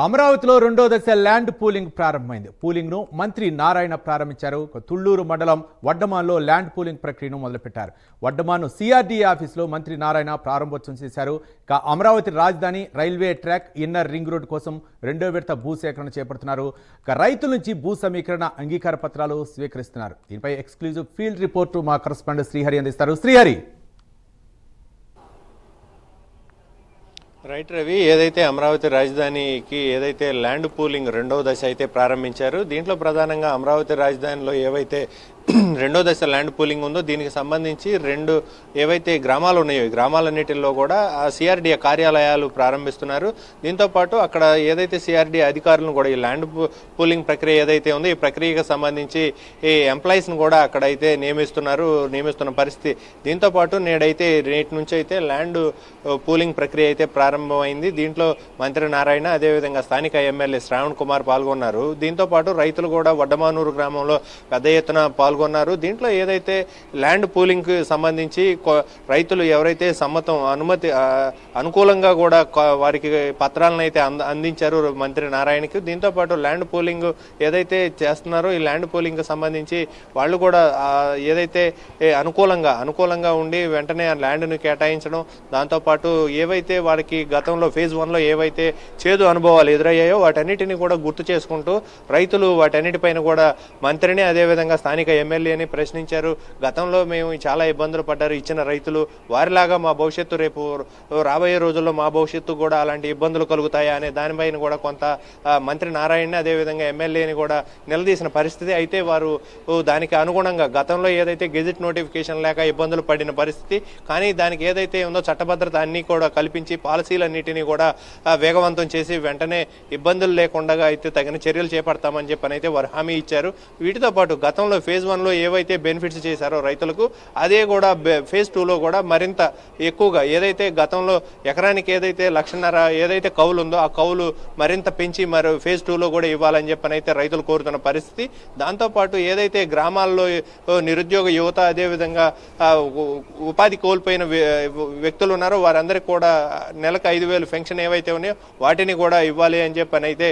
అమరావతిలో రెండో దశ ల్యాండ్ పూలింగ్ ప్రారంభమైంది. పూలింగ్ ను మంత్రి నారాయణ ప్రారంభించారు. తుళ్లూరు మండలం వడ్డమాన్లో ల్యాండ్ పూలింగ్ ప్రక్రియను మొదలుపెట్టారు. వడ్డమాన్ సిఆర్డీఏ ఆఫీసులో మంత్రి నారాయణ ప్రారంభోత్సవం చేశారు. అమరావతి రాజధాని railway track inner ring road కోసం రెండో విడత భూసేకరణ చేపడుతున్నారు. రైతుల నుంచి భూ సమీకరణ అంగీకార పత్రాలు స్వీకరిస్తున్నారు. దీనిపై ఎక్స్క్లూజివ్ ఫీల్డ్ రిపోర్టు మా కరెస్పాండెంట్ శ్రీహరి అందిస్తారు. శ్రీహరి, రైట్ రవి, ఏదైతే అమరావతి రాజధానికి ఏదైతే ల్యాండ్ పూలింగ్ రెండవ దశ అయితే ప్రారంభించారు, దీంట్లో ప్రధానంగా అమరావతి రాజధానిలో ఏవైతే రెండో దశ ల్యాండ్ పూలింగ్ ఉందో దీనికి సంబంధించి రెండు ఏవైతే గ్రామాలు ఉన్నాయో ఈ గ్రామాలన్నిటిలో కూడా ఆ సిఆర్డీఏ కార్యాలయాలు ప్రారంభిస్తున్నారు. దీంతోపాటు అక్కడ ఏదైతే సిఆర్డీఏ అధికారులను కూడా ఈ ల్యాండ్ పూలింగ్ ప్రక్రియ ఏదైతే ఉందో ఈ ప్రక్రియకు సంబంధించి ఈ ఎంప్లాయీస్ను కూడా అక్కడైతే నియమిస్తున్న పరిస్థితి. దీంతోపాటు నేటి నుంచి అయితే ల్యాండ్ పూలింగ్ ప్రక్రియ అయితే ప్రారంభమైంది. దీంట్లో మంత్రి నారాయణ, అదేవిధంగా స్థానిక ఎమ్మెల్యే శ్రావణ్ కుమార్ పాల్గొన్నారు. దీంతోపాటు రైతులు కూడా వడ్డమానూరు గ్రామంలో పెద్ద ఎత్తున పాల్గొన్నారు. దీంట్లో ఏదైతే ల్యాండ్ పూలింగ్ కి సంబంధించి రైతులు ఎవరైతే అనుమతి అనుకూలంగా కూడా వారికి పత్రాలను అయితే అందించారు మంత్రి నారాయణకి. దీంతో పాటు ల్యాండ్ పూలింగ్ ఏదైతే చేస్తున్నారో ఈ ల్యాండ్ పూలింగ్ కి సంబంధించి వాళ్ళు కూడా ఏదైతే అనుకూలంగా ఉండి వెంటనే ఆ ల్యాండ్ ను కేటాయించడం, దాంతో పాటు ఏవైతే వారికి గతంలో ఫేజ్ 1లో ఏవైతే చేదు అనుభవాలు ఎదురయ్యాయో వాటన్నిటిని కూడా గుర్తు చేసుకుంటూ రైతులు వాటన్నిటిపైన కూడా మంత్రిని అదేవిధంగా స్థానిక ఎమ్మెల్యేని ప్రశ్నించారు. గతంలో మేము చాలా ఇబ్బందులు పడ్డారు ఇచ్చిన రైతులు, వారిలాగా మా భవిష్యత్తు రేపు రాబోయే రోజుల్లో మా భవిష్యత్తు కూడా అలాంటి ఇబ్బందులు కలుగుతాయా అనే దానిపైన కూడా కొంత మంత్రి నారాయణ అదేవిధంగా ఎమ్మెల్యేని కూడా నిలదీసిన పరిస్థితి. అయితే వారు దానికి అనుగుణంగా గతంలో ఏదైతే గెజిట్ నోటిఫికేషన్ లేక ఇబ్బందులు పడిన పరిస్థితి, కానీ దానికి ఏదైతే ఉందో చట్టభద్రత అన్ని కూడా కల్పించి పాలసీలన్నిటినీ కూడా వేగవంతం చేసి వెంటనే ఇబ్బందులు లేకుండా అయితే తగిన చర్యలు చేపడతామని చెప్పని అయితే వారు హామీ ఇచ్చారు. వీటితో పాటు గతంలో ఫేజ్ 1లో ఏవైతే బెనిఫిట్స్ చేశారో రైతులకు అదే కూడా ఫేజ్ 2లో కూడా మరింత ఎక్కువగా ఏదైతే గతంలో ఎకరానికి ఏదైతే 1,50,000 ఏదైతే కౌలు ఉందో ఆ కౌలు మరింత పెంచి మరి ఫేజ్ 2లో కూడా ఇవ్వాలని చెప్పని అయితే రైతులు కోరుతున్న పరిస్థితి. దాంతోపాటు ఏదైతే గ్రామాల్లో నిరుద్యోగ యువత అదేవిధంగా ఉపాధి కోల్పోయిన వ్యక్తులు ఉన్నారో వారందరికీ కూడా నెలకు 5,000 పెన్షన్ ఏవైతే ఉన్నాయో వాటిని కూడా ఇవ్వాలి అని చెప్పని అయితే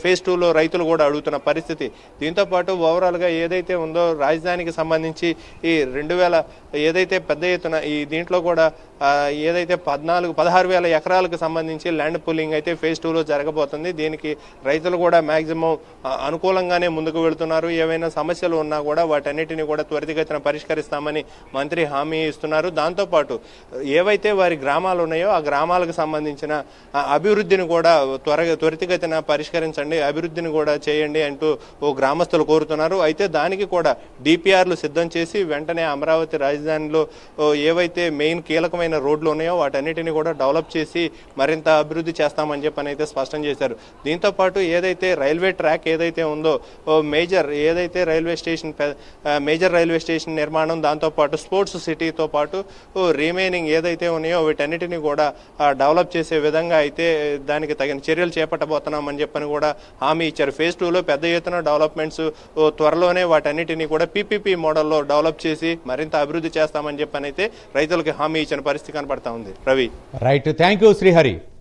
ఫేజ్ 2లో రైతులు కూడా అడుగుతున్న పరిస్థితి. దీంతో పాటు ఓవరాల్ గా ఏదైతే ఉందో రాజధానికి సంబంధించి ఈ 2,000 ఏదైతే పెద్ద ఎత్తున ఈ దీంట్లో కూడా ఏదైతే 16,000 ఎకరాలకు సంబంధించి ల్యాండ్ పూలింగ్ అయితే ఫేజ్ 2లో జరగబోతుంది. దీనికి రైతులు కూడా మాక్సిమం అనుకూలంగానే ముందుకు వెళుతున్నారు. ఏవైనా సమస్యలు ఉన్నా కూడా వాటన్నిటిని కూడా త్వరితగతిన పరిష్కరిస్తామని మంత్రి హామీ ఇస్తున్నారు. దాంతోపాటు ఏవైతే వారి గ్రామాలు ఉన్నాయో ఆ గ్రామాలకు సంబంధించిన అభివృద్ధిని కూడా త్వరితగతిన పరిష్కరించండి, అభివృద్ధిని కూడా చేయండి అంటూ గ్రామస్తులు కోరుతున్నారు. అయితే దానికి కూడా డిపిఆర్లు సిద్ధం చేసి వెంటనే అమరావతి రాజధానిలో ఏవైతే మెయిన్ కీలకమైన రోడ్లు ఉన్నాయో వాటన్నిటిని కూడా డెవలప్ చేసి మరింత అభివృద్ధి చేస్తామని చెప్పని అయితే స్పష్టం చేశారు. దీంతో పాటు ఏదైతే రైల్వే ట్రాక్ ఏదైతే ఉందో మేజర్ రైల్వే స్టేషన్ నిర్మాణం, దాంతో పాటు స్పోర్ట్స్ సిటీతో పాటు రిమైనింగ్ ఏదైతే ఉన్నాయో వీటన్నిటిని కూడా డెవలప్ చేసే విధంగా అయితే దానికి తగిన చర్యలు చేపట్టబోతున్నామని చెప్పని కూడా హామీ ఇచ్చారు. ఫేజ్ 2లో పెద్ద ఎత్తున డెవలప్మెంట్స్ త్వరలోనే వాటన్నిటిని కూడా పీపీపీ మోడల్లో డెవలప్ చేసి మరింత అభివృద్ధి చేస్తామని చెప్పని అయితే రైతులకు హామీ ఇచ్చిన పరిస్థితి కనపడతా ఉంది. Ravi, right, thank you Srihari.